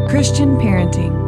Christian Parenting.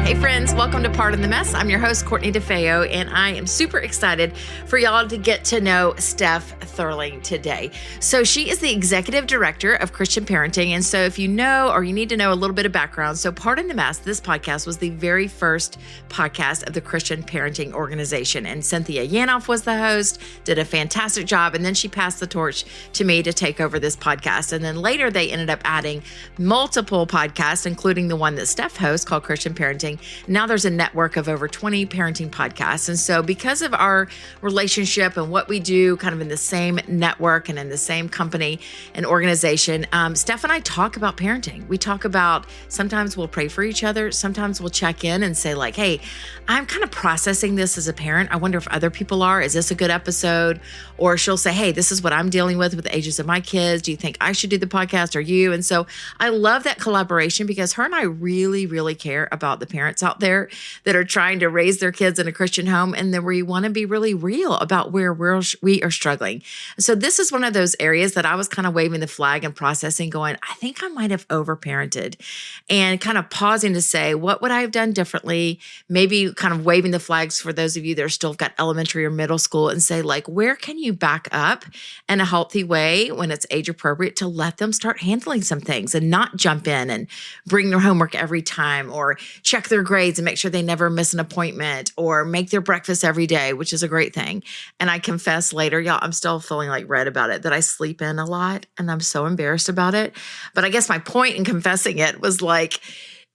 Hey friends, welcome to Pardon the Mess. I'm your host, Courtney DeFeo, and I am super excited for y'all to get to know Steph Thurling today. So she is the Executive Director of Christian Parenting. And so if you know, or you need to know a little bit of background, so Pardon the Mess, this podcast was the very first podcast of the Christian Parenting organization. And Cynthia Yanoff was the host, did a fantastic job. And then she passed the torch to me to take over this podcast. And then later they ended up adding multiple podcasts, including the one that Steph hosts called Christian Parenting. Now there's a network of over 20 parenting podcasts. And so because of our relationship and what we do kind of in the same network and in the same company and organization, Steph and I talk about parenting. We talk about, sometimes we'll pray for each other. Sometimes we'll check in and say like, hey, I'm kind of processing this as a parent. I wonder if other people are. Is this a good episode? Or she'll say, hey, this is what I'm dealing with the ages of my kids. Do you think I should do the podcast or you? And so I love that collaboration because her and I really, really care about the parents out there that are trying to raise their kids in a Christian home, and then we want to be really real about where we are struggling. So this is one of those areas that I was kind of waving the flag and processing, going, I think I might have overparented, and kind of pausing to say, what would I have done differently? Maybe kind of waving the flags for those of you that are still got elementary or middle school and say like, where can you back up in a healthy way when it's age appropriate to let them start handling some things and not jump in and bring their homework every time or check their grades and make sure they never miss an appointment or make their breakfast every day, which is a great thing. And I confess later, y'all, I'm still feeling like red about it, that I sleep in a lot and I'm so embarrassed about it. But I guess my point in confessing it was like,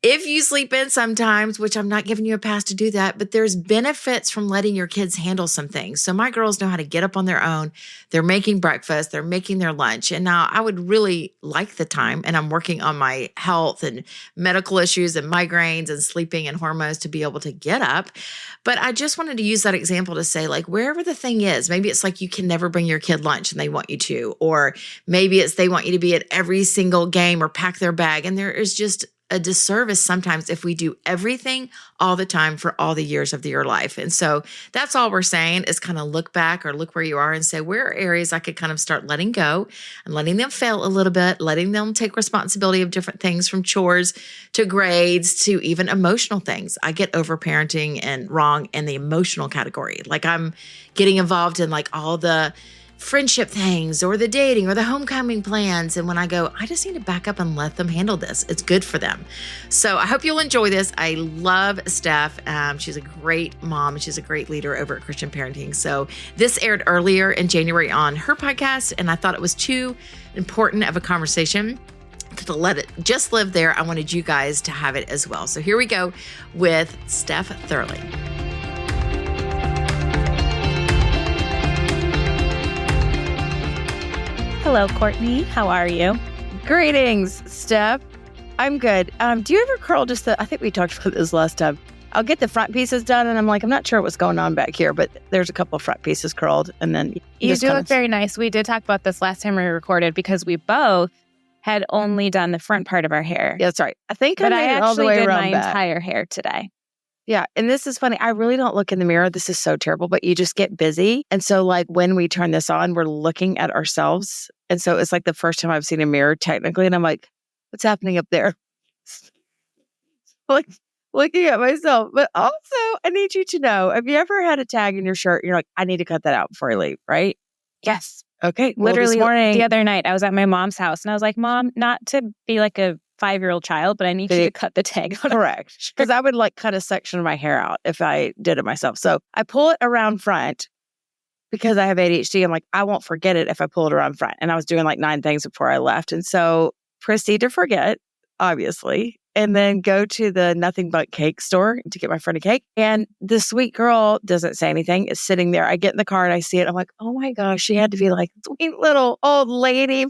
if you sleep in sometimes, which I'm not giving you a pass to do that, but there's benefits from letting your kids handle some things. So my girls know how to get up on their own. They're making breakfast. They're making their lunch. And now I would really like the time, and I'm working on my health and medical issues and migraines and sleeping and hormones to be able to get up. But I just wanted to use that example to say, like, wherever the thing is, maybe it's like you can never bring your kid lunch and they want you to, or maybe it's they want you to be at every single game or pack their bag. And there is just a disservice sometimes if we do everything all the time for all the years of your life. And so that's all we're saying is kind of look back or look where you are and say, where are areas I could kind of start letting go and letting them fail a little bit, letting them take responsibility of different things from chores to grades to even emotional things. I get overparenting and wrong in the emotional category. Like I'm getting involved in like all the friendship things or the dating or the homecoming plans. And when I go, I just need to back up and let them handle this. It's good for them. So I hope you'll enjoy this. I love Steph. She's a great mom. She's a great leader over at Christian Parenting. So this aired earlier in January on her podcast, and I thought it was too important of a conversation to let it just live there. I wanted you guys to have it as well. So here we go with Steph Thurling. Hello, Courtney. How are you? Greetings, Steph. I'm good. Do you ever curl just I think we talked about this last time. I'll get the front pieces done, and I'm like, I'm not sure what's going on back here, but there's a couple of front pieces curled, and then you do look very nice. We did talk about this last time we recorded because we both had only done the front part of our hair. Yeah, that's right. I think but I made I it all the way actually did around my back. entire hair today. Yeah, and this is funny. I really don't look in the mirror. This is so terrible, but you just get busy. And so like when we turn this on, we're looking at ourselves. And so it's like the first time I've seen a mirror technically. And I'm like, what's happening up there? Like looking at myself. But also I need you to know, have you ever had a tag in your shirt? And you're like, I need to cut that out before I leave, right? Yes. Okay. Literally this morning, the other night I was at my mom's house and I was like, Mom, not to be like a 5-year-old child, but I need you to cut the tag out. Correct. Because I would like cut a section of my hair out if I did it myself. So I pull it around front because I have ADHD. I'm like, I won't forget it if I pull it around front. And I was doing like 9 things before I left. And so proceed to forget, obviously, and then go to the Nothing But Cake store to get my friend a cake. And the sweet girl doesn't say anything. Is sitting there. I get in the car and I see it. I'm like, oh my gosh, she had to be like, sweet little old lady.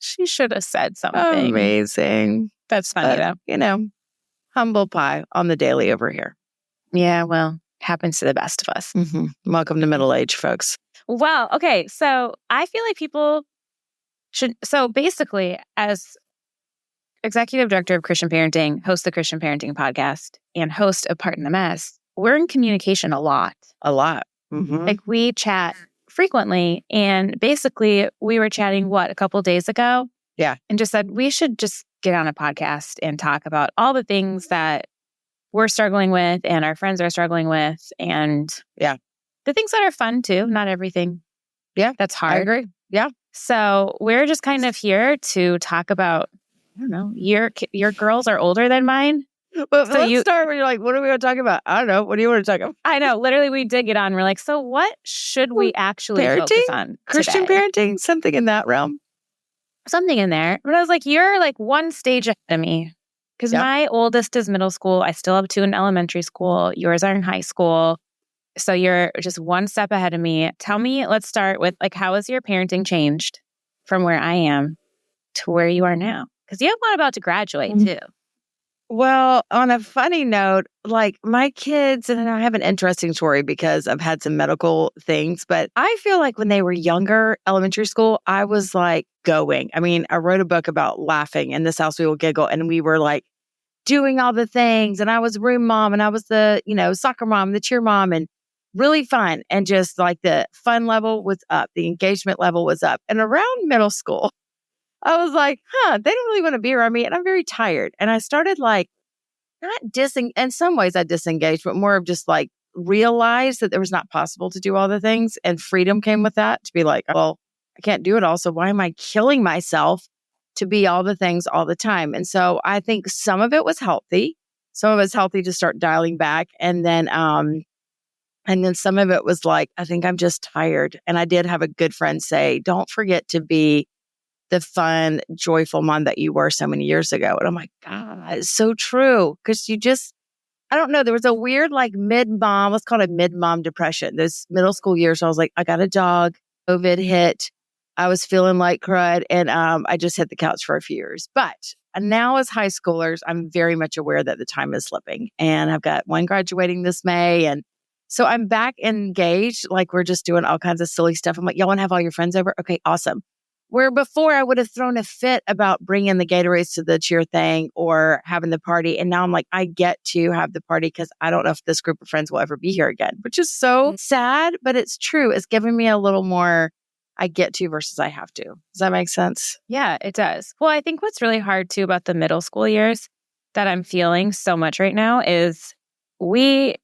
She should have said something. Amazing. That's funny, though. You know, humble pie on the daily over here. Yeah, well, happens to the best of us. Mm-hmm. Welcome to middle age, folks. Well, okay. So I feel like people should. So basically, as executive director of Christian Parenting, host the Christian Parenting podcast, and host of Pardon the Mess, we're in communication a lot. A lot. Mm-hmm. Like we chat frequently. And basically, we were chatting, a couple days ago? Yeah. And just said, we should just get on a podcast and talk about all the things that we're struggling with and our friends are struggling with. And the things that are fun too, not everything. Yeah. That's hard. I agree. Yeah. So we're just kind of here to talk about, I don't know, your girls are older than mine. But so let's start when you're like, what are we going to talk about? I don't know. What do you want to talk about? I know. Literally, we did get on. We're like, so what should we actually focus on Christian today? parenting? Something in that realm? Something in there. But I was like, you're like one stage ahead of me. Because my oldest is middle school. I still have 2 in elementary school. Yours are in high school. So you're just one step ahead of me. Tell me, let's start with like, how has your parenting changed from where I am to where you are now? Because you have one about to graduate too. Well, on a funny note, like my kids, and I have an interesting story because I've had some medical things, but I feel like when they were younger, elementary school, I was like going. I mean, I wrote a book about laughing. In this house, we will giggle. And we were like doing all the things. And I was room mom and I was the, soccer mom, the cheer mom, and really fun. And just like the fun level was up. The engagement level was up. And around middle school, I was like, they don't really want to be around me. And I'm very tired. And I started like, in some ways I disengaged, but more of just like realized that it was not possible to do all the things. And freedom came with that to be like, well, I can't do it all. So why am I killing myself to be all the things all the time? And so I think some of it was healthy. Some of it's healthy to start dialing back. And then some of it was like, I think I'm just tired. And I did have a good friend say, don't forget to be the fun, joyful mom that you were so many years ago. And I'm like, God, it's so true. Because I don't know, there was a weird like mid-mom, let's call it mid-mom depression. Those middle school years, I was like, I got a dog, COVID hit. I was feeling like crud. And I just hit the couch for a few years. But now as high schoolers, I'm very much aware that the time is slipping. And I've got one graduating this May. And so I'm back engaged. Like we're just doing all kinds of silly stuff. I'm like, y'all want to have all your friends over? Okay, awesome. Where before I would have thrown a fit about bringing the Gatorades to the cheer thing or having the party. And now I'm like, I get to have the party because I don't know if this group of friends will ever be here again, which is so sad, but it's true. It's giving me a little more I get to versus I have to. Does that make sense? Yeah, it does. Well, I think what's really hard too about the middle school years that I'm feeling so much right now is I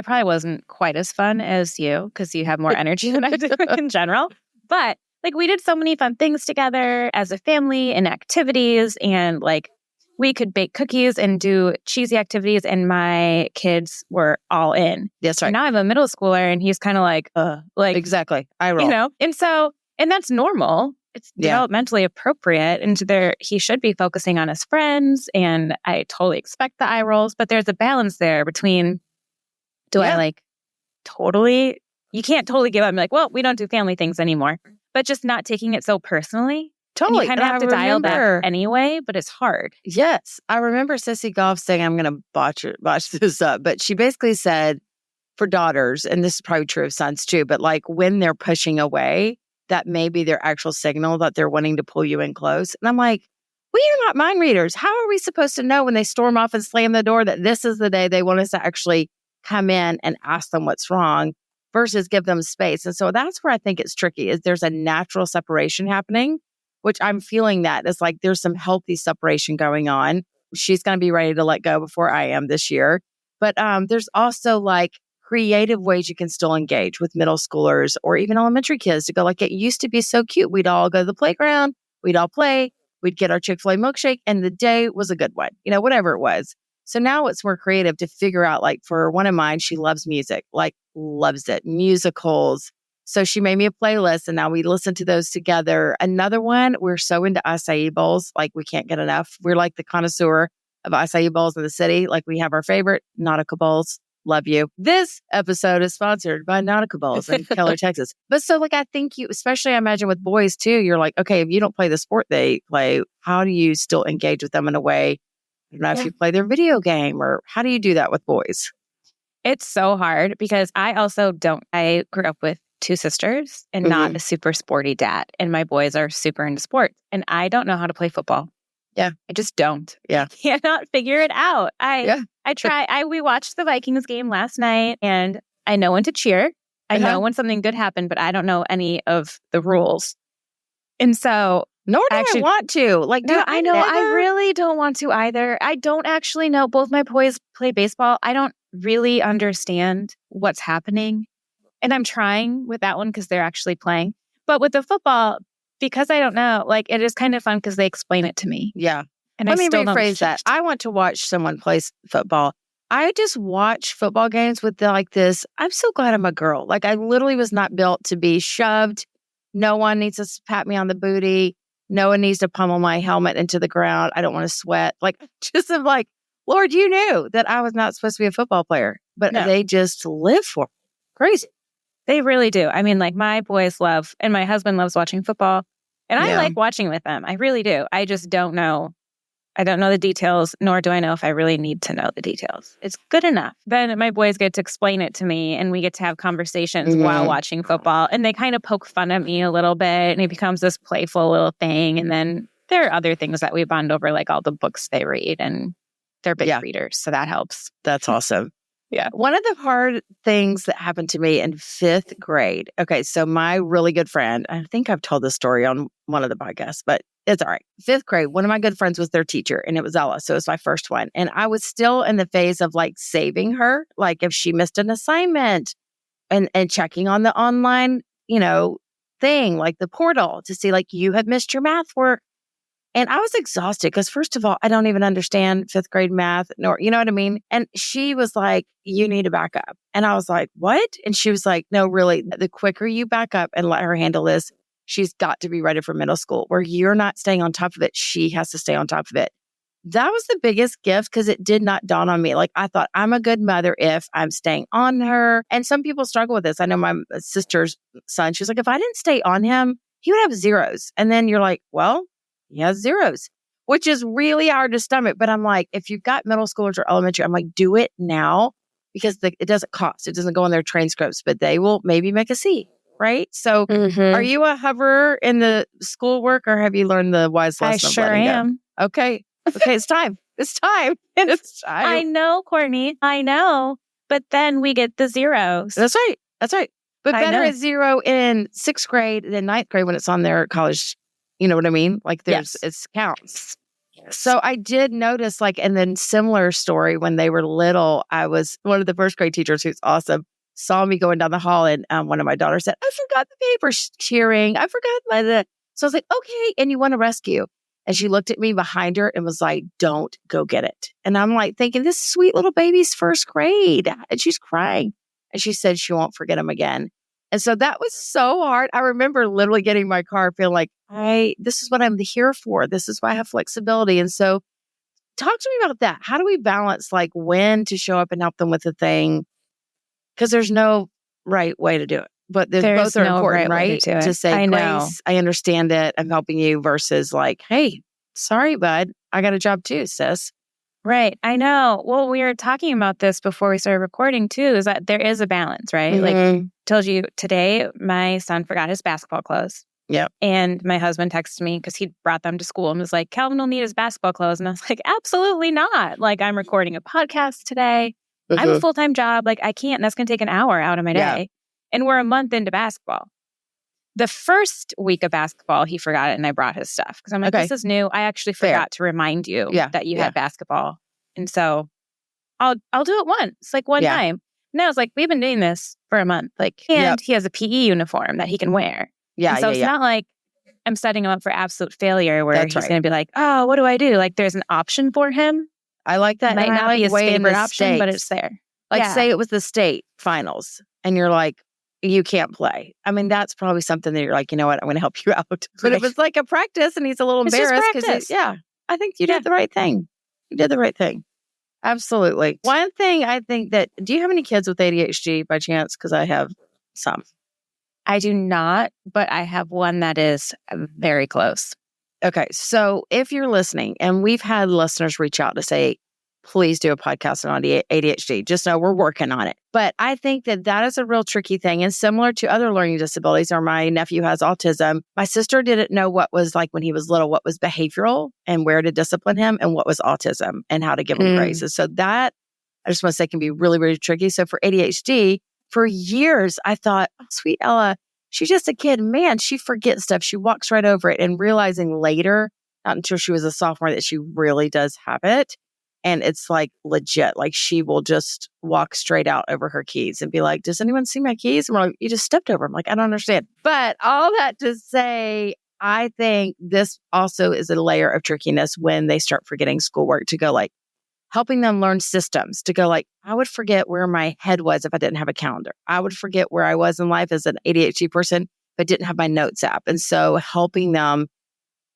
probably wasn't quite as fun as you because you have more energy than I do in general. But like we did so many fun things together as a family and activities, and like we could bake cookies and do cheesy activities, and my kids were all in. That's right. And now I have a middle schooler and he's kind of like exactly. I roll. And that's normal. It's developmentally appropriate, and he should be focusing on his friends, and I totally expect the eye rolls, but there's a balance there between I like totally, you can't totally give up and be like, well, we don't do family things anymore. But just not taking it so personally. Totally. And you kind of have to dial back anyway, but it's hard. Yes. I remember Sissy Goff saying, I'm going to botch this up, but she basically said for daughters, and this is probably true of sons too, but like when they're pushing away, that may be their actual signal that they're wanting to pull you in close. And I'm like, we are not mind readers. How are we supposed to know when they storm off and slam the door that this is the day they want us to actually come in and ask them what's wrong versus give them space? And so that's where I think it's tricky, is there's a natural separation happening, which I'm feeling that it's like there's some healthy separation going on. She's going to be ready to let go before I am this year. But there's also like creative ways you can still engage with middle schoolers or even elementary kids to go like, it used to be so cute. We'd all go to the playground. We'd all play. We'd get our Chick-fil-A milkshake and the day was a good one, whatever it was. So now it's more creative to figure out, like for one of mine, she loves music, like loves it, musicals. So she made me a playlist and now we listen to those together. Another one, we're so into acai bowls, like we can't get enough. We're like the connoisseur of acai bowls in the city. Like we have our favorite Nautica bowls. Love you. This episode is sponsored by Nautica Bowls in Keller, Texas. But so like, I think especially I imagine with boys too, you're like, okay, if you don't play the sport they play, how do you still engage with them in a way? I don't know if you play their video game, or how do you do that with boys? It's so hard because I grew up with 2 sisters and not a super sporty dad. And my boys are super into sports and I don't know how to play football. Yeah. I just don't. Yeah. I cannot figure it out. I try. We watched the Vikings game last night, and I know when to cheer. I know when something good happened, but I don't know any of the rules. And so, nor do I want to. Like, no, I know. I really don't want to either. I don't actually know. Both my boys play baseball. I don't really understand what's happening. And I'm trying with that one because they're actually playing. But with the football, because I don't know, like, it is kind of fun because they explain it to me. Yeah. And Let me rephrase that. I want to watch someone play football. I just watch football games with this. I'm so glad I'm a girl. Like, I literally was not built to be shoved. No one needs to pat me on the booty. No one needs to pummel my helmet into the ground. I don't want to sweat. Like, just am like, Lord, you knew that I was not supposed to be a football player, but they just live for it. Crazy. They really do. I mean, like, my boys love, and my husband loves watching football, and I like watching with them. I really do. I just don't know. I don't know the details, nor do I know if I really need to know the details. It's good enough. Then my boys get to explain it to me, and we get to have conversations while watching football. And they kind of poke fun at me a little bit, and it becomes this playful little thing. And then there are other things that we bond over, like all the books they read, and they're big readers, so that helps. That's awesome. Yeah. One of the hard things that happened to me in 5th grade. Okay, so my really good friend, I think I've told this story on one of the podcasts, but it's all right. 5th grade, one of my good friends was their teacher, and it was Ella. So it was my first one. And I was still in the phase of like saving her, like if she missed an assignment and checking on the online, thing, like the portal to see like you have missed your math work. And I was exhausted because, first of all, I don't even understand 5th grade math, nor, you know what I mean? And she was like, you need to back up. And I was like, what? And she was like, no, really, the quicker you back up and let her handle this, she's got to be ready for middle school where you're not staying on top of it. She has to stay on top of it. That was the biggest gift because it did not dawn on me. Like, I thought I'm a good mother if I'm staying on her. And some people struggle with this. I know my sister's son, she was like, if I didn't stay on him, he would have zeros. And then you're like, well, he has zeros, which is really hard to stomach. But I'm like, if you've got middle schoolers or elementary, I'm like, do it now because it doesn't cost. It doesn't go on their transcripts, but they will maybe make a C, right? So are you a hoverer in the schoolwork or have you learned the wise lesson? I sure am. Go? Okay, it's time. It's time. It's time. I know, Courtney. I know. But then we get the zeros. That's right. But better at 0 in 6th grade than 9th grade when it's on their college. You know what I mean? Like it counts. Yes. So I did notice and then similar story when they were little, I was one of the 1st grade teachers who's awesome, saw me going down the hall and one of my daughters said, I forgot the paper cheering. I forgot So I was like, okay. And you want to rescue. And she looked at me behind her and was like, don't go get it. And I'm like thinking this sweet little baby's 1st grade and she's crying. And she said she won't forget him again. And so that was so hard. I remember literally getting in my car feeling like, this is what I'm here for. This is why I have flexibility. And so talk to me about that. How do we balance when to show up and help them with the thing? Because there's no right way to do it. But both are important, right? To say, Grace, I understand it. I'm helping you versus hey, sorry, bud. I got a job too, sis. Right. I know. Well, we were talking about this before we started recording too, is that there is a balance, right? Like told you today, my son forgot his basketball clothes. Yep. And my husband texted me because he brought them to school and was like, Calvin will need his basketball clothes. And I was like, absolutely not. Like, I'm recording a podcast today. I have a full-time job. Like, I can't. That's going to take an hour out of my day. And we're a month into basketball. The first week of basketball, he forgot it and I brought his stuff. Because I'm like, this is new. I actually forgot to remind you that you had basketball. And so I'll do it once, one time. And I was like, we've been doing this for a month. And he has a PE uniform that he can wear. Yeah. And so it's not like I'm setting him up for absolute failure where he's going to be like, oh, what do I do? There's an option for him. I like that. It might not be his favorite option, but it's there. Say it was the state finals and you're like, you can't play. I mean, that's probably something that you're like, you know what, I'm going to help you out. But it was like a practice and he's a little embarrassed because I think you did the right thing. You did the right thing. Absolutely. One thing I think do you have any kids with ADHD by chance? Because I have some. I do not, but I have one that is very close. Okay. So if you're listening, and we've had listeners reach out to say, please do a podcast on ADHD. Just know we're working on it. But I think that is a real tricky thing. And similar to other learning disabilities, or my nephew has autism, my sister didn't know what was when he was little, what was behavioral and where to discipline him and what was autism and how to give him graces. So that I just want to say can be really, really tricky. So for ADHD, for years, I thought, oh, sweet Ella, she's just a kid. Man, she forgets stuff. She walks right over it. And realizing later, not until she was a sophomore, that she really does have it. And it's like legit. Like she will just walk straight out over her keys and be like, does anyone see my keys? And we're like, you just stepped over them. Like, I don't understand. But all that to say, I think this also is a layer of trickiness when they start forgetting schoolwork, to go like helping them learn systems, to go like, I would forget where my head was if I didn't have a calendar. I would forget where I was in life as an ADHD person if I didn't have my notes app. And so helping them,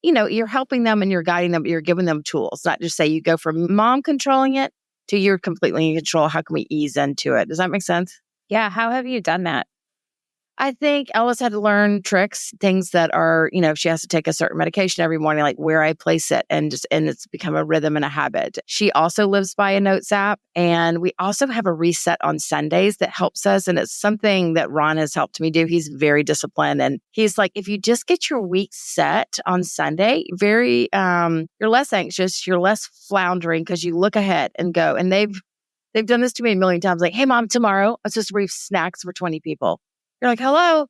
you're helping them and you're guiding them, you're giving them tools, not just say you go from mom controlling it to you're completely in control. How can we ease into it? Does that make sense? Yeah. How have you done that? I think Ellis had to learn tricks, things that are, if she has to take a certain medication every morning, like where I place it, and it's become a rhythm and a habit. She also lives by a notes app, and we also have a reset on Sundays that helps us. And it's something that Ron has helped me do. He's very disciplined, and he's like, if you just get your week set on Sunday, you're less anxious, you're less floundering because you look ahead and go. And they've done this to me a million times. Like, hey, mom, tomorrow I'm supposed to brief snacks for 20 people. You're like, hello,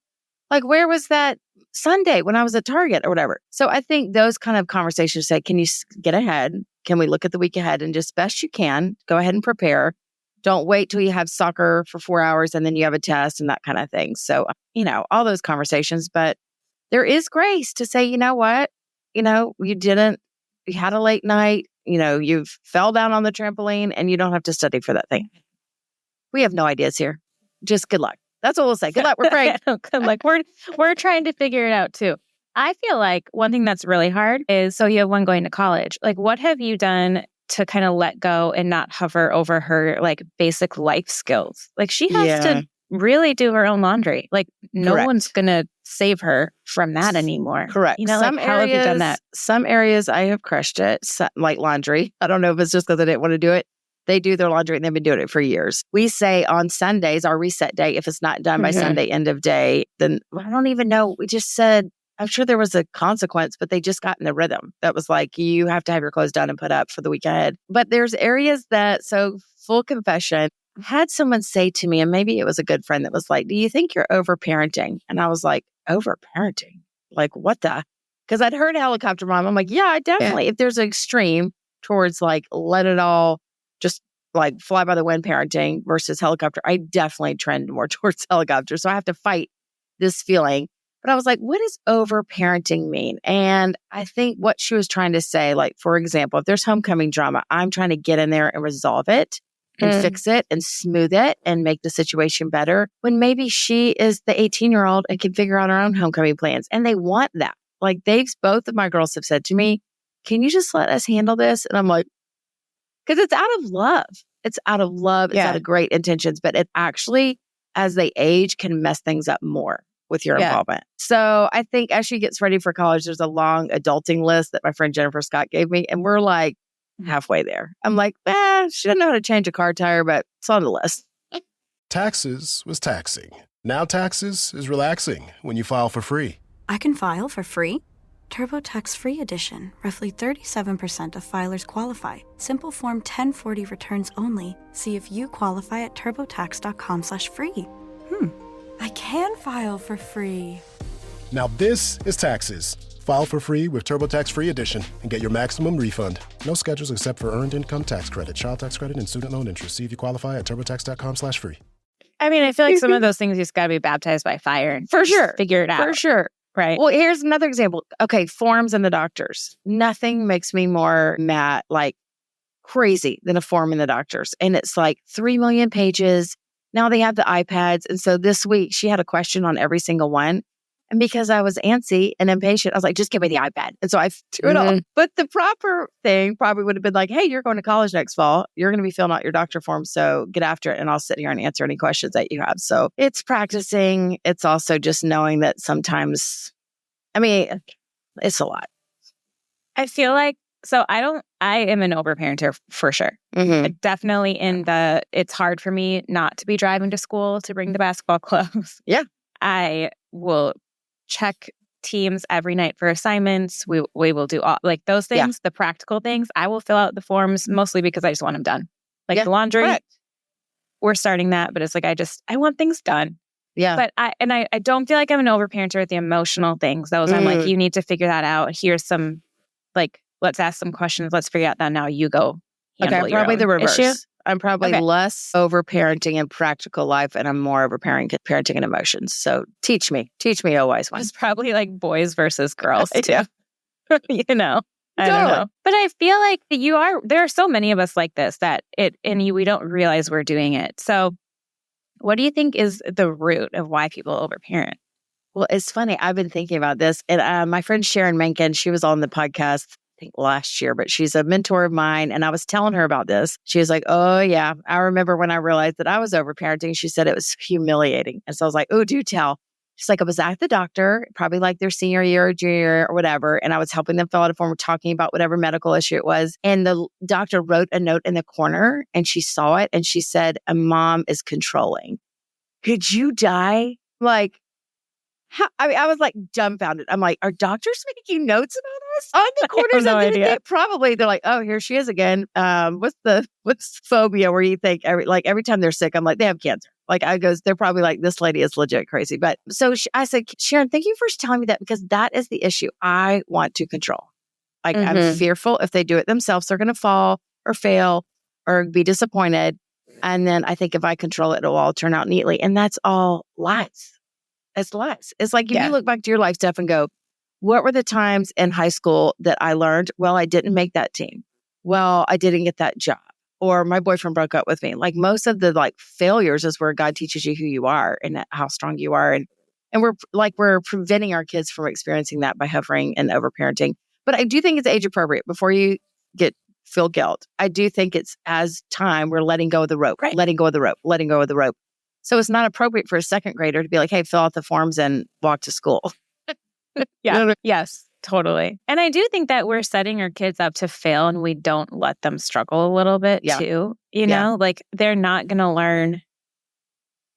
like, where was that Sunday when I was at Target or whatever? So I think those kind of conversations say, can you get ahead? Can we look at the week ahead and just best you can, go ahead and prepare. Don't wait till you have soccer for 4 hours and then you have a test and that kind of thing. So, all those conversations, but there is grace to say, you know what, you had a late night, you fell down on the trampoline and you don't have to study for that thing. We have no ideas here. Just good luck. That's what we'll say. Good luck. We're praying. Good luck. We're trying to figure it out too. I feel like one thing that's really hard is, so you have one going to college. Like, what have you done to kind of let go and not hover over her like basic life skills? Like, she has to really do her own laundry. Like, no one's going to save her from that anymore. Correct. Some areas, how have you done that? Some areas I have crushed it, like laundry. I don't know if it's just because I didn't want to do it. They do their laundry and they've been doing it for years. We say on Sundays, our reset day, if it's not done by Sunday end of day, then I don't even know. We just said, I'm sure there was a consequence, but they just got in the rhythm. That was like, you have to have your clothes done and put up for the week ahead. But there's areas so full confession, I had someone say to me, and maybe it was a good friend that was like, do you think you're overparenting? And I was like, overparenting? Like, what the? Because I'd heard helicopter mom. I'm like, yeah, definitely. Yeah. If there's an extreme towards like, let it all just like fly by the wind parenting versus helicopter, I definitely trend more towards helicopter. So I have to fight this feeling. But I was like, what does over-parenting mean? And I think what she was trying to say, like, for example, if there's homecoming drama, I'm trying to get in there and resolve it and fix it and smooth it and make the situation better, when maybe she is the 18-year-old and can figure out her own homecoming plans. And they want that. Like, both of my girls have said to me, can you just let us handle this? And I'm like, because it's out of love. It's out of love. It's out of great intentions. But it actually, as they age, can mess things up more with your involvement. So I think as she gets ready for college, there's a long adulting list that my friend Jennifer Scott gave me. And we're like halfway there. I'm like, she doesn't know how to change a car tire, but it's on the list. Taxes was taxing. Now taxes is relaxing when you file for free. I can file for free? TurboTax Free Edition. Roughly 37% of filers qualify. Simple Form 1040 returns only. See if you qualify at turbotax.com/free. I can file for free. Now this is taxes. File for free with TurboTax Free Edition and get your maximum refund. No schedules except for earned income tax credit, child tax credit, and student loan interest. See if you qualify at turbotax.com/free. I mean, I feel like some of those things you just got to be baptized by fire and for sure figure it out. For sure. Right. Well, here's another example. Okay, forms in the doctors. Nothing makes me more mad, like crazy, than a form in the doctors. And it's like 3 million pages. Now they have the iPads. And so this week she had a question on every single one. And because I was antsy and impatient, I was like, just give me the iPad. And so I threw it all. But the proper thing probably would have been like, hey, you're going to college next fall. You're going to be filling out your doctor form. So get after it. And I'll sit here and answer any questions that you have. So it's practicing. It's also just knowing that sometimes, it's a lot. I feel like, I am an overparenter for sure. Definitely it's hard for me not to be driving to school to bring the basketball clothes. Yeah. I will check teams every night for assignments. We will do all like those things, the practical things. I will fill out the forms mostly because I just want them done. Like the laundry, correct. we're starting that, but it's like, I want things done. Yeah. But I don't feel like I'm an overparenter with the emotional things. Those I'm like, you need to figure that out. Here's some, like, let's ask some questions. Let's figure out that now. You go handle I'm probably your the own reverse. issue. I'm probably less overparenting in practical life, and I'm more overparenting in emotions. So teach me, oh wise one. It's probably like boys versus girls too. Yeah. I don't know. But I feel like there are so many of us like this we don't realize we're doing it. So what do you think is the root of why people overparent? Well, it's funny. I've been thinking about this. And my friend Sharon Menken, she was on the podcast, I think last year, but she's a mentor of mine. And I was telling her about this. She was like, oh, yeah, I remember when I realized that I was overparenting. She said it was humiliating. And so I was like, oh, do tell. She's like, I was at the doctor, probably like their senior year or junior year or whatever. And I was helping them fill out a form, talking about whatever medical issue it was. And the doctor wrote a note in the corner and she saw it. And she said, a mom is controlling. Could you die? Like, I was like dumbfounded. I'm like, are doctors making notes about us on the corners no of the idea. Probably. They're like, oh, here she is again. What's the phobia where you think every time they're sick, I'm like, they have cancer. Like they're probably like, this lady is legit crazy. But so I said, Sharon, thank you for telling me that, because that is the issue. I want to control. Like I'm fearful if they do it themselves, they're going to fall or fail or be disappointed. And then I think if I control it, it'll all turn out neatly. And that's all lies. It's lies. It's like if you look back to your life, Steph, and go, what were the times in high school that I learned, well, I didn't make that team. Well, I didn't get that job. Or my boyfriend broke up with me. Like most of the failures is where God teaches you who you are and how strong you are. And we're preventing our kids from experiencing that by hovering and overparenting. But I do think it's age appropriate before you feel guilt. I do think it's as time we're letting go of the rope, letting go of the rope. So it's not appropriate for a second grader to be like, hey, fill out the forms and walk to school. Yeah. Yes, totally. And I do think that we're setting our kids up to fail and we don't let them struggle a little bit too. You know, like they're not going to learn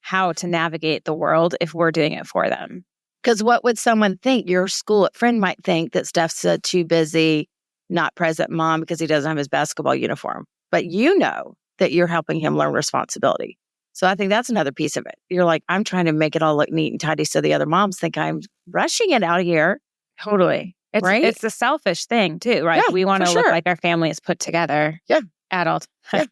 how to navigate the world if we're doing it for them. Because what would someone think? Your school friend might think that Steph's a too busy, not present mom because he doesn't have his basketball uniform. But you know that you're helping him learn responsibility. So I think that's another piece of it. You're like, I'm trying to make it all look neat and tidy so the other moms think I'm rushing it out of here. Totally. It's a selfish thing too, right? Yeah, we want to look like our family is put together at all times.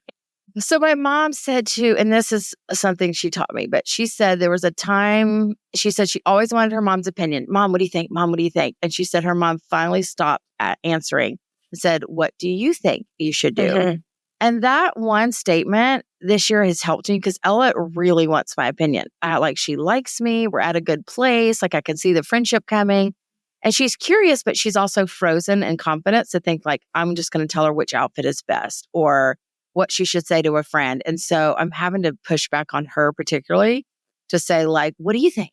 Yeah. So my mom said and this is something she taught me, but she said there was a time, she said she always wanted her mom's opinion. Mom, what do you think? Mom, what do you think? And she said her mom finally stopped at answering and said, what do you think you should do? Mm-hmm. And that one statement this year has helped me because Ella really wants my opinion. She likes me. We're at a good place. Like I can see the friendship coming. And she's curious, but she's also frozen in confidence to think I'm just going to tell her which outfit is best or what she should say to a friend. And so I'm having to push back on her particularly to say what do you think?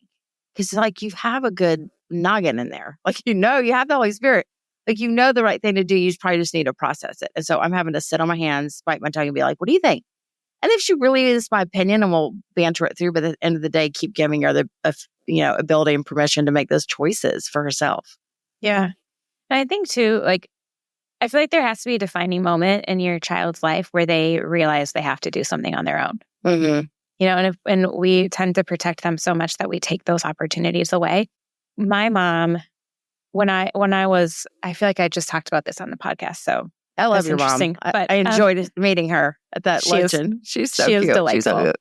Because you have a good noggin in there. You have the Holy Spirit. The right thing to do. You probably just need to process it. And so I'm having to sit on my hands, bite my tongue and be like, what do you think? And if she really is my opinion and we'll banter it through, but at the end of the day, keep giving her the ability and permission to make those choices for herself. Yeah. And I think too, I feel like there has to be a defining moment in your child's life where they realize they have to do something on their own. Mm-hmm. And we tend to protect them so much that we take those opportunities away. My mom, when I feel like I just talked about this on the podcast. So I love your mom. But I enjoyed meeting her at that luncheon. She's so cute. Delightful. She's so cute.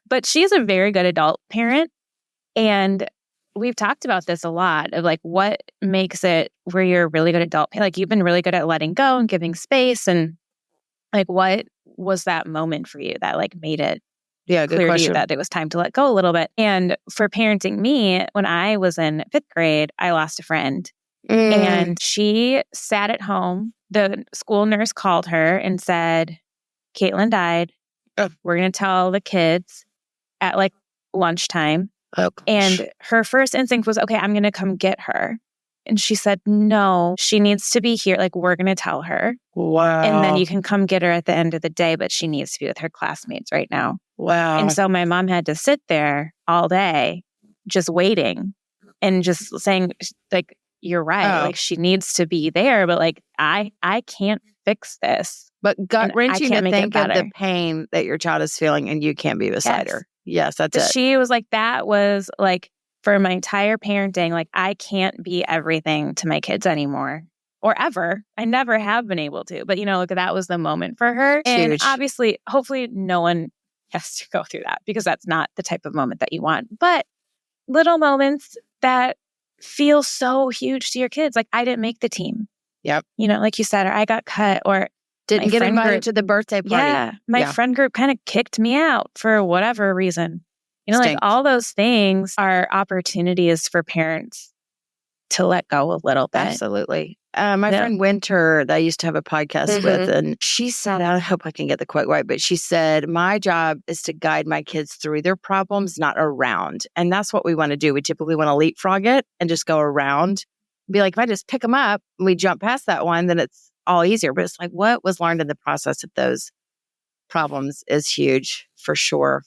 But she's a very good adult parent. And we've talked about this a lot of what makes it where you're a really good adult. You've been really good at letting go and giving space. And what was that moment for you that made it clear to you that it was time to let go a little bit? And for parenting me, when I was in 5th grade, I lost a friend. And she sat at home. The school nurse called her and said, Caitlin died. We're going to tell the kids at lunchtime. Oh, and her first instinct was, okay, I'm going to come get her. And she said, no, she needs to be here. We're going to tell her. Wow. And then you can come get her at the end of the day, but she needs to be with her classmates right now. Wow. And so my mom had to sit there all day just waiting and just saying, you're right. Oh. She needs to be there, but I can't fix this. But gut-wrenching to think of the better. pain that your child is feeling and you can't be beside her. Yes, that's it. She was like, that was like, for my entire parenting, like, I can't be everything to my kids anymore or ever. I never have been able to. But, like, that was the moment for her. And Huge. obviously, hopefully no one has to go through that because that's not the type of moment that you want. But little moments that feel so huge to your kids. Like, I didn't make the team. Yep. Like you said, or I got cut, or didn't get invited to the birthday party. Yeah. My friend group kind of kicked me out for whatever reason. Like all those things are opportunities for parents to let go a little bit. Absolutely. My friend Winter, that I used to have a podcast with, and she said, I hope I can get the quote right, but she said, my job is to guide my kids through their problems, not around. And that's what we want to do. We typically want to leapfrog it and just go around. Be like, if I just pick them up and we jump past that one, then it's all easier. But it's like, what was learned in the process of those problems is huge for sure.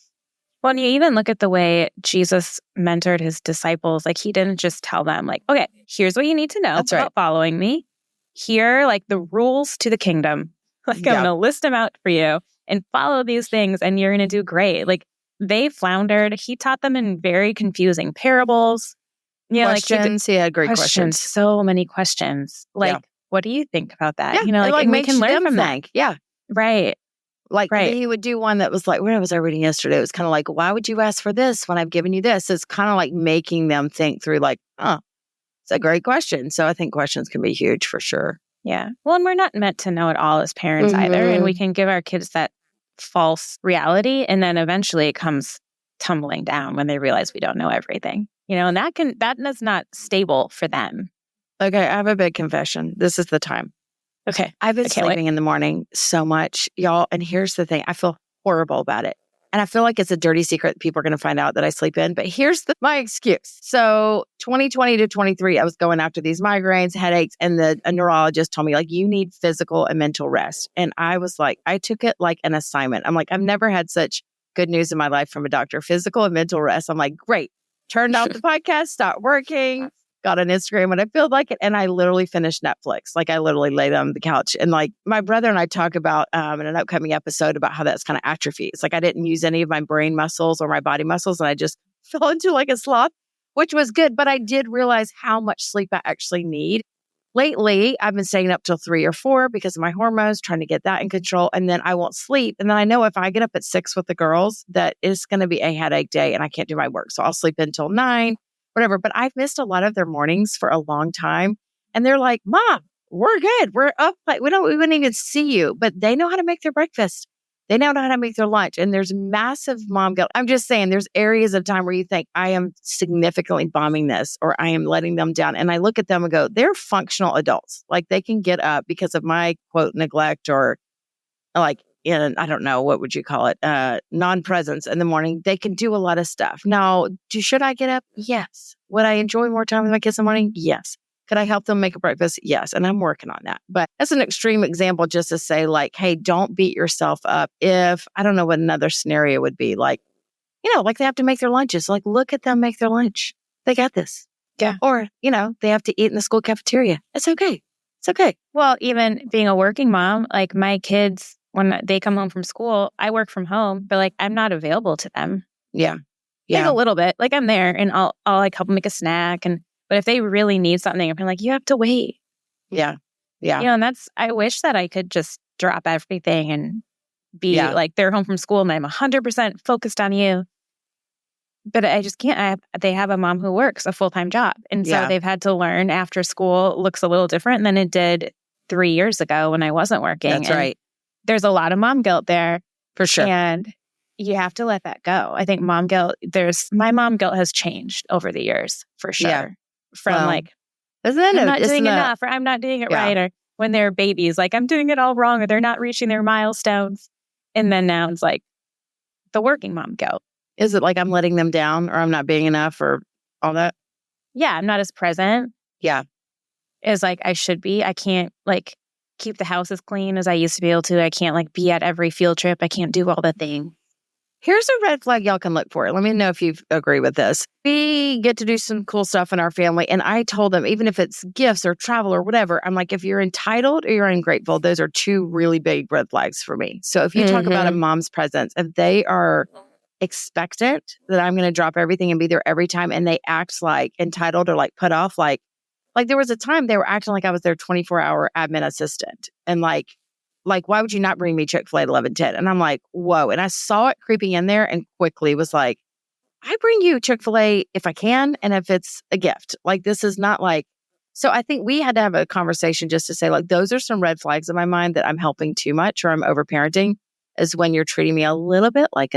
Well, and you even look at the way Jesus mentored his disciples. Like, he didn't just tell them, like, okay, here's what you need to know about following me. Here are like the rules to the kingdom. Like, I'm going to list them out for you and follow these things and you're going to do great. Like, they floundered. He taught them in very confusing parables. Questions. He had great questions. So many questions. Like, what do you think about that? Like we can learn from that. Yeah. Right. He would do one that was like, what was I reading yesterday? It was kind of like, why would you ask for this when I've given you this? It's kind of like making them think through like, it's a great question. So I think questions can be huge for sure. Yeah. Well, and we're not meant to know it all as parents either. And we can give our kids that false reality. And then eventually it comes tumbling down when they realize we don't know everything. And that is not stable for them. Okay. I have a big confession. This is the time. Okay. I've been sleeping in the morning so much, y'all. And here's the thing. I feel horrible about it. And I feel like it's a dirty secret that people are going to find out that I sleep in. But here's my excuse. So 2020 to 23, I was going after these migraines, headaches, and a neurologist told me, like, you need physical and mental rest. And I was like, I took it like an assignment. I'm like, I've never had such good news in my life from a doctor, physical and mental rest. I'm like, great. Turned off the podcast, stopped working. Got on Instagram when I feel like it. And I literally finished Netflix. Like, I literally laid on the couch. And like, my brother and I talk about in an upcoming episode about how that's kind of atrophy. It's like I didn't use any of my brain muscles or my body muscles. And I just fell into like a sloth, which was good. But I did realize how much sleep I actually need. Lately, I've been staying up till 3 or 4 because of my hormones, trying to get that in control. And then I won't sleep. And then I know if I get up at 6 with the girls, that it's going to be a headache day and I can't do my work. So I'll sleep until 9. Whatever. But I've missed a lot of their mornings for a long time. And they're like, Mom, we're good. We're up. Like, we wouldn't even see you. But they know how to make their breakfast. They now know how to make their lunch. And there's massive mom guilt. I'm just saying there's areas of time where you think I am significantly bombing this or I am letting them down. And I look at them and go, they're functional adults. Like, they can get up because of my quote neglect or like, I don't know, what would you call it? Non-presence in the morning. They can do a lot of stuff. Now, should I get up? Yes. Would I enjoy more time with my kids in the morning? Yes. Could I help them make a breakfast? Yes. And I'm working on that. But that's an extreme example just to say, like, hey, don't beat yourself up if, I don't know what another scenario would be. Like, like they have to make their lunches. Like, look at them make their lunch. They got this. Yeah. Or, they have to eat in the school cafeteria. It's okay. It's okay. Well, even being a working mom, like my kids, when they come home from school, I work from home, but like I'm not available to them. Yeah. Like a little bit. Like I'm there and I'll like help them make a snack. But if they really need something, I'm like, you have to wait. Yeah. Yeah. And I wish that I could just drop everything and be like, they're home from school and I'm 100% focused on you. But I just can't. They have a mom who works a full-time job. And so they've had to learn after school looks a little different than it did 3 years ago when I wasn't working. That's right. There's a lot of mom guilt there. For sure. And you have to let that go. I think mom guilt, my mom guilt has changed over the years, for sure. Yeah. From I'm not doing enough, or I'm not doing it right, or when they're babies, like I'm doing it all wrong, or they're not reaching their milestones. And then now it's like the working mom guilt. Is it like I'm letting them down, or I'm not being enough, or all that? Yeah, I'm not as present. Yeah. As like I should be. I can't like keep the house as clean as I used to be able to. I can't like be at every field trip. I can't do all the things. Here's a red flag y'all can look for. Let me know if you agree with this. We get to do some cool stuff in our family. And I told them, even if it's gifts or travel or whatever, I'm like, if you're entitled or you're ungrateful, those are two really big red flags for me. So if you talk about a mom's presence, if they are expectant that I'm going to drop everything and be there every time, and they act like entitled or like put off, like there was a time they were acting like I was their 24-hour admin assistant. And like, why would you not bring me Chick-fil-A at 11:10? And I'm like, whoa. And I saw it creeping in there and quickly was like, I bring you Chick-fil-A if I can. And if it's a gift, like, this is not like, so I think we had to have a conversation just to say, like, those are some red flags in my mind that I'm helping too much or I'm overparenting, is when you're treating me a little bit like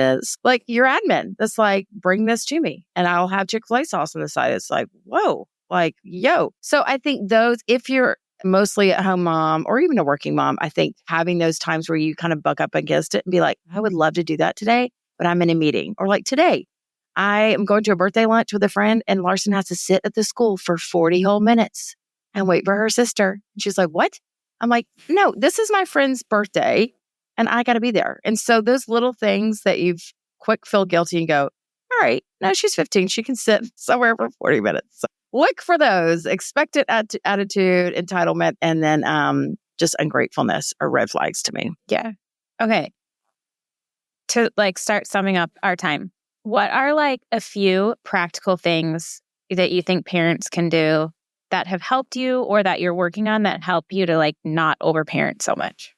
your admin. That's like, bring this to me and I'll have Chick-fil-A sauce on the side. It's like, whoa, like, yo. So I think those, if you're mostly at home mom or even a working mom, I think having those times where you kind of buck up against it and be like, I would love to do that today, but I'm in a meeting. Or like today, I am going to a birthday lunch with a friend and Larson has to sit at the school for 40 whole minutes and wait for her sister. And she's like, what? I'm like, no, this is my friend's birthday and I got to be there. And so those little things that you've quick feel guilty and go, all right, no, she's 15. She can sit somewhere for 40 minutes. So look for those. Expectant attitude, entitlement, and then just ungratefulness are red flags to me. Yeah. Okay. To like start summing up our time, what are like a few practical things that you think parents can do that have helped you or that you're working on that help you to like not overparent so much?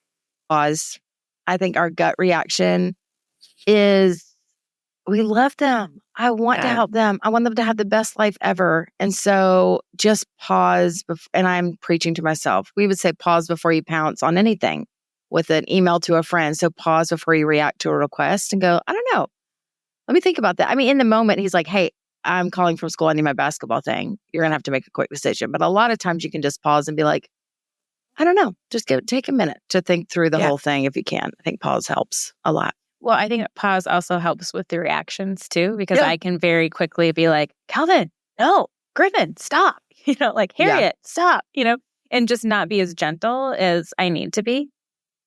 Pause. I think our gut reaction is we love them. I want to help them. I want them to have the best life ever. And so just pause. And I'm preaching to myself. We would say pause before you pounce on anything with an email to a friend. So pause before you react to a request and go, I don't know. Let me think about that. I mean, in the moment, he's like, hey, I'm calling from school. I need my basketball thing. You're going to have to make a quick decision. But a lot of times you can just pause and be like, I don't know. Just take a minute to think through the whole thing if you can. I think pause helps a lot. Well, I think pause also helps with the reactions too, because I can very quickly be like, Calvin, no, Griffin, stop, like Harriet, stop, and just not be as gentle as I need to be.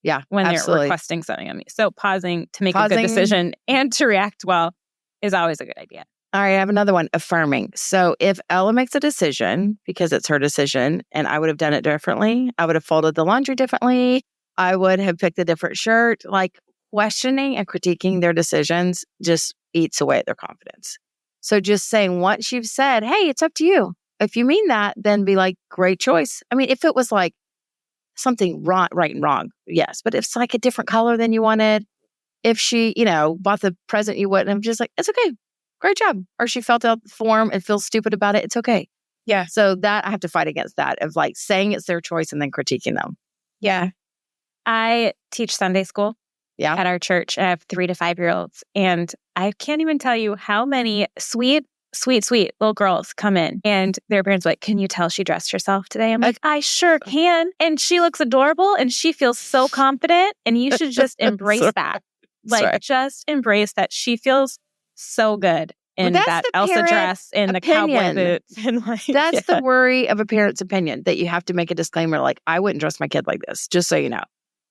Yeah, when absolutely. they're requesting something of me. So pausing to make a good decision and to react well is always a good idea. All right, I have another one, affirming. So if Ella makes a decision, because it's her decision, and I would have done it differently, I would have folded the laundry differently, I would have picked a different shirt, like questioning and critiquing their decisions just eats away at their confidence. So just saying, once you've said, hey, it's up to you. If you mean that, then be like, great choice. I mean, if it was like something wrong, right and wrong, yes. But if it's like a different color than you wanted, if she, bought the present you wouldn't, I'm just like, it's okay. Great job. Or she felt out the form and feels stupid about it. It's okay. Yeah. So that I have to fight against that of like saying it's their choice and then critiquing them. Yeah. I teach Sunday school at our church. I have 3 to 5-year-olds. And I can't even tell you how many sweet little girls come in and their parents are like, can you tell she dressed herself today? I'm like, I sure can. And she looks adorable and she feels so confident. And you should just embrace that. Like, just embrace that she feels so good in that Elsa dress and the cowboy boots. And like, that's the worry of a parent's opinion, that you have to make a disclaimer like, I wouldn't dress my kid like this, just so you know.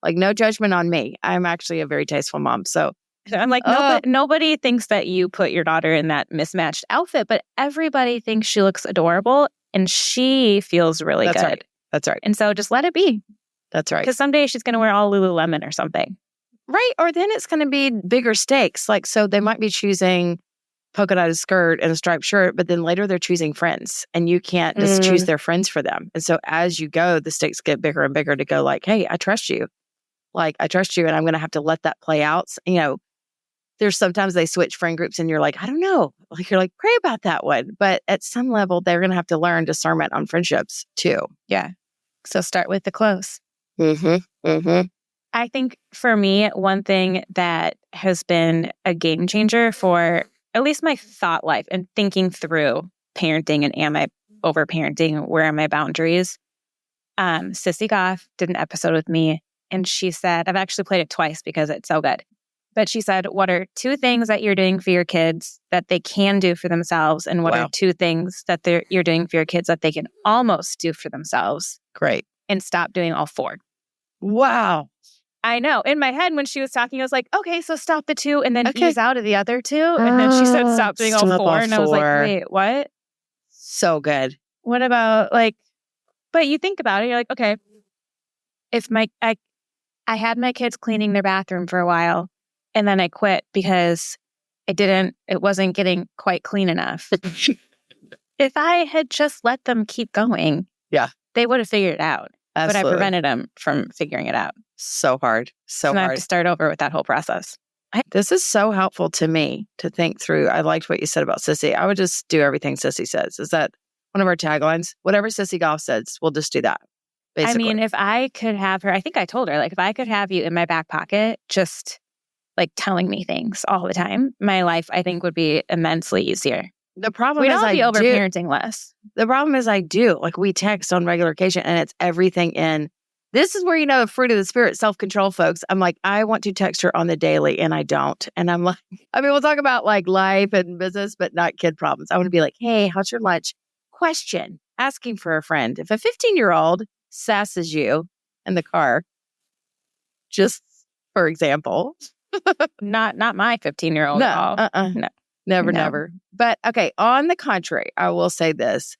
Like, no judgment on me. I'm actually a very tasteful mom. So I'm like, nobody thinks that you put your daughter in that mismatched outfit, but everybody thinks she looks adorable and she feels really good. Right. That's right. And so just let it be. That's right. Because someday she's going to wear all Lululemon or something. Right. Or then it's going to be bigger stakes. Like, so they might be choosing polka dotted skirt and a striped shirt, but then later they're choosing friends and you can't just choose their friends for them. And so as you go, the stakes get bigger and bigger to go like, hey, I trust you. Like, I trust you and I'm going to have to let that play out. There's sometimes they switch friend groups and you're like, I don't know. Like, you're like, pray about that one. But at some level, they're going to have to learn discernment on friendships too. Yeah. So start with the close. Mm-hmm. Mm-hmm. I think for me, one thing that has been a game changer for at least my thought life and thinking through parenting and am I overparenting? Where are my boundaries? Sissy Goff did an episode with me and she said, I've actually played it twice because it's so good. But she said, what are 2 things that you're doing for your kids that they can do for themselves? And what are 2 things that you're doing for your kids that they can almost do for themselves? Great. And stop doing all 4. Wow. I know. In my head, when she was talking, I was like, okay, so stop the 2 and then ease out of the other 2. And then she said, stop doing all 4. And I was like, wait, what? So good. What about but you think about it, you're like, okay, if I had my kids cleaning their bathroom for a while and then I quit because it wasn't getting quite clean enough. If I had just let them keep going, they would have figured it out. Absolutely. But I prevented them from figuring it out. So hard. So I hard. have to start over with that whole process. This is so helpful to me to think through. I liked what you said about Sissy. I would just do everything Sissy says. Is that one of our taglines? Whatever Sissy Goff says, we'll just do that. Basically. I mean, if I could have her, I think I told her, if I could have you in my back pocket, just telling me things all the time, my life, I think, would be immensely easier. The problem We'd is all be overparenting less. The problem is I do. We text on regular occasion and it's everything in. This is where, the fruit of the spirit, self-control, folks. I'm like, I want to text her on the daily and I don't. And I'm like, we'll talk about life and business, but not kid problems. I want to be like, hey, how's your lunch? Question, asking for a friend. If a 15-year-old sasses you in the car, just for example. Not my 15-year-old no, at all. No. Never. But okay, on the contrary, I will say this.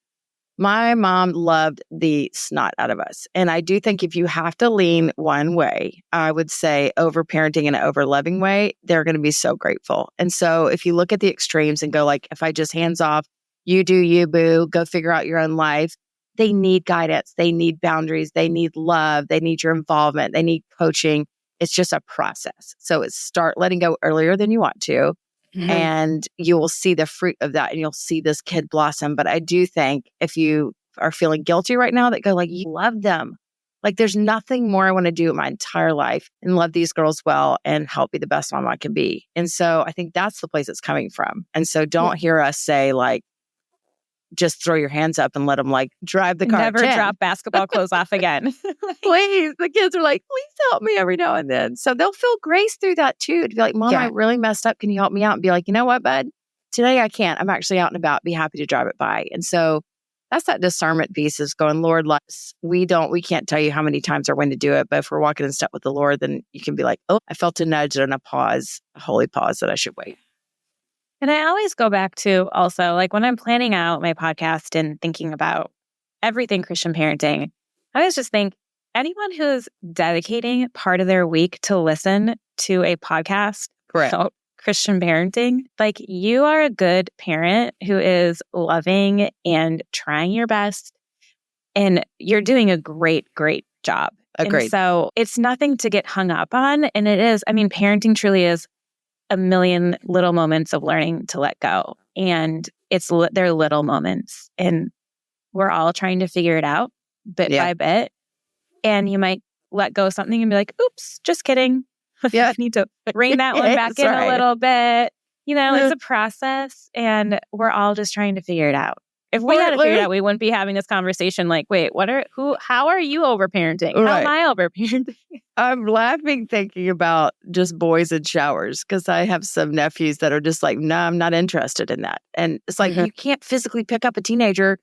My mom loved the snot out of us. And I do think if you have to lean one way, I would say overparenting in an over-loving way, they're going to be so grateful. And so if you look at the extremes and go if I just hands off, you do you, boo, go figure out your own life. They need guidance. They need boundaries. They need love. They need your involvement. They need coaching. It's just a process. So it's start letting go earlier than you want to. Mm-hmm. And you will see the fruit of that and you'll see this kid blossom. But I do think if you are feeling guilty right now that go you love them. There's nothing more I want to do in my entire life and love these girls well and help be the best mom I can be. And so I think that's the place it's coming from. And so don't hear us say just throw your hands up and let them drive the car. Never drop basketball clothes off again. Please. The kids are please help me every now and then. So they'll feel grace through that too. To be Mom, I really messed up. Can you help me out? And be you know what, bud? Today I can't. I'm actually out and about. Be happy to drive it by. And so that's that discernment piece is going, Lord, we can't tell you how many times or when to do it. But if we're walking in step with the Lord, then you can be oh, I felt a nudge and a pause, a holy pause that I should wait. And I always go back to also, when I'm planning out my podcast and thinking about everything Christian parenting, I always just think anyone who's dedicating part of their week to listen to a podcast about Christian parenting, you are a good parent who is loving and trying your best. And you're doing a great, great job. Agreed. And so it's nothing to get hung up on. And it is, parenting truly is a million little moments of learning to let go. And they're little moments. And we're all trying to figure it out bit by bit. And you might let go of something and be oops, just kidding. I need to bring that one back in a little bit. It's a process and we're all just trying to figure it out. If we had to figure it out, we wouldn't be having this conversation wait, how are you overparenting? How am I overparenting? I'm laughing thinking about just boys in showers because I have some nephews that are just no, I'm not interested in that. And it's you can't physically pick up a teenager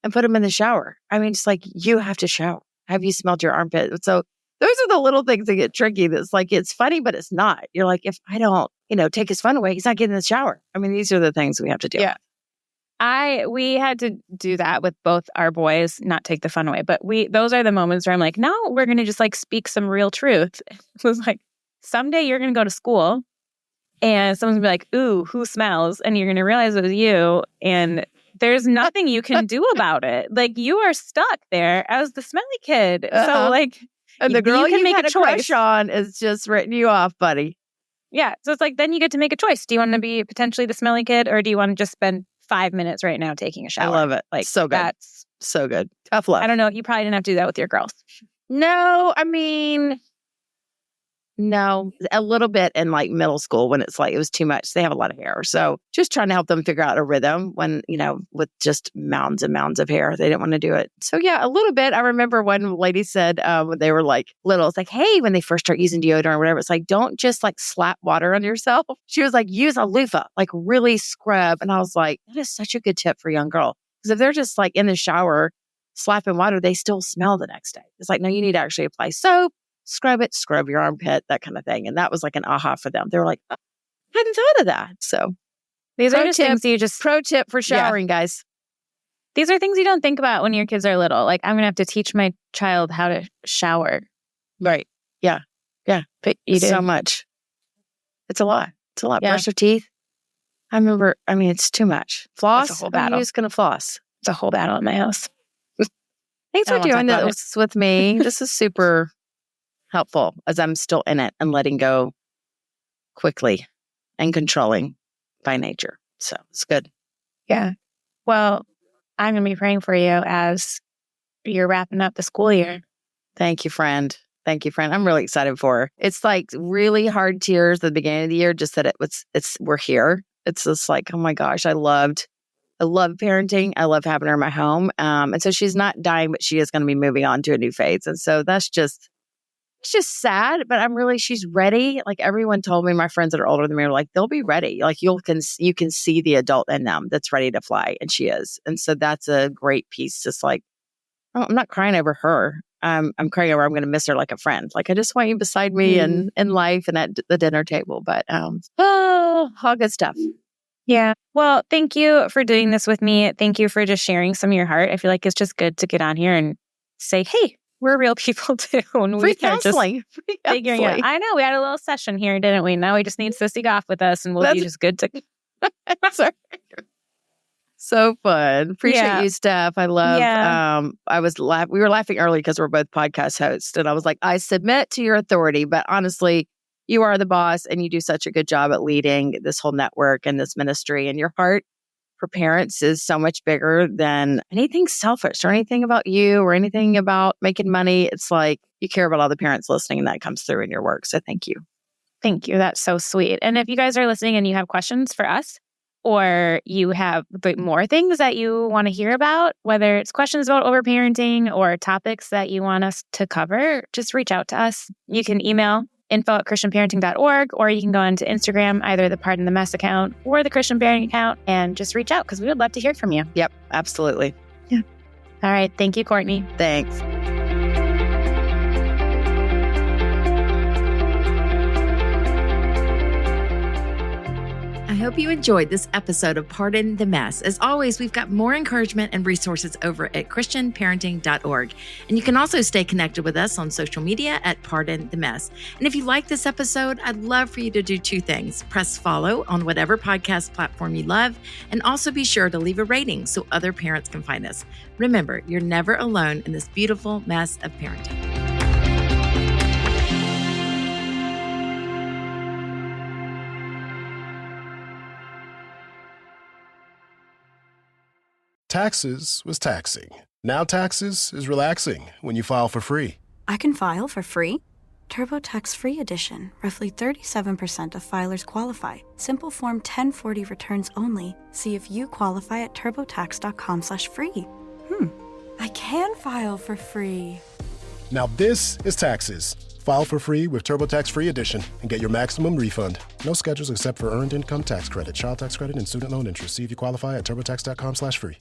and put them in the shower. It's you have to shower. Have you smelled your armpit? So those are the little things that get tricky. That's it's funny, but it's not. You're if I don't, take his fun away, he's not getting in the shower. These are the things we have to do. Yeah. We had to do that with both our boys, not take the fun away. But those are the moments where I'm no, we're going to just speak some real truth. It was someday you're going to go to school and someone's going to be ooh, who smells? And you're going to realize it was you. And there's nothing you can do about it. You are stuck there as the smelly kid. So and the girl you can make had a choice. Crush on is just written you off, buddy. Yeah. So it's then you get to make a choice. Do you want to be potentially the smelly kid or do you want to just spend 5 minutes right now taking a shower? I love it. So good. That's so good. Tough love. I don't know. You probably didn't have to do that with your girls. No, no, a little bit in middle school when it's it was too much. They have a lot of hair. So just trying to help them figure out a rhythm when, with just mounds and mounds of hair, they didn't want to do it. So yeah, a little bit. I remember one lady said when they were little, it's hey, when they first start using deodorant or whatever, it's don't just slap water on yourself. She was use a loofah, really scrub. And I was that is such a good tip for a young girl. Because if they're just in the shower, slapping water, they still smell the next day. It's no, you need to actually apply soap, scrub it, scrub your armpit, that kind of thing. And that was like an aha for them. They were like, oh, I hadn't thought of that. So These are just things you just, pro tip for showering, guys. these are things you don't think about when your kids are little. Like, I'm going to have to teach my child how to shower. Right. Yeah. Yeah. But you do. So much. It's a lot. It's a lot. Yeah. Brush your teeth. It's too much. Floss. It's a whole battle. I'm just going to floss. It's a whole battle in my house. Thanks I for don't wanna doing talk about this with me. This is super helpful as I'm still in it and letting go quickly and controlling by nature. So it's good. Yeah. Well, I'm going to be praying for you as you're wrapping up the school year. Thank you, friend. Thank you, friend. I'm really excited for her. It's like really hard tears at the beginning of the year, just that we're here. It's just like, oh my gosh, I love parenting. I love having her in my home. And so she's not dying, but she is going to be moving on to a new phase. And so it's just sad, but she's ready. Like everyone told me, my friends that are older than me are like, they'll be ready. Like you can see the adult in them that's ready to fly. And she is. And so that's a great piece. Just like, I'm not crying over her. I'm crying over, I'm going to miss her like a friend. Like, I just want you beside me in life and at the dinner table. But, all good stuff. Yeah. Well, thank you for doing this with me. Thank you for just sharing some of your heart. I feel like it's just good to get on here and say, hey, we're real people too. And Free counseling. Figuring out. I know we had a little session here, didn't we? Now we just need Sissy Goff with us and we'll be just good to. Sorry. So fun. Appreciate you, Steph. I love, we were laughing early because we're both podcast hosts. And I was like, I submit to your authority, but honestly, you are the boss and you do such a good job at leading this whole network and this ministry. And your heart for parents is so much bigger than anything selfish or anything about you or anything about making money. It's like you care about all the parents listening and that comes through in your work. So thank you. Thank you. That's so sweet. And if you guys are listening and you have questions for us, or you have more things that you want to hear about, whether it's questions about overparenting or topics that you want us to cover, just reach out to us. You can email info@christianparenting.org, or you can go onto Instagram, either the Pardon the Mess account or the Christian Parenting account, and just reach out because we would love to hear from you. Yep, absolutely. Yeah. All right. Thank you, Courtney. Thanks. I hope you enjoyed this episode of Pardon the Mess. As always, we've got more encouragement and resources over at christianparenting.org. And you can also stay connected with us on social media at Pardon the Mess. And if you like this episode, I'd love for you to do two things. Press follow on whatever podcast platform you love, and also be sure to leave a rating so other parents can find us. Remember, you're never alone in this beautiful mess of parenting. Taxes was taxing. Now taxes is relaxing when you file for free. I can file for free. TurboTax Free Edition. Roughly 37% of filers qualify. Simple Form 1040 returns only. See if you qualify at turbotax.com/free. I can file for free. Now this is taxes. File for free with TurboTax Free Edition and get your maximum refund. No schedules except for Earned Income Tax Credit, Child Tax Credit, and Student Loan Interest. See if you qualify at turbotax.com/free.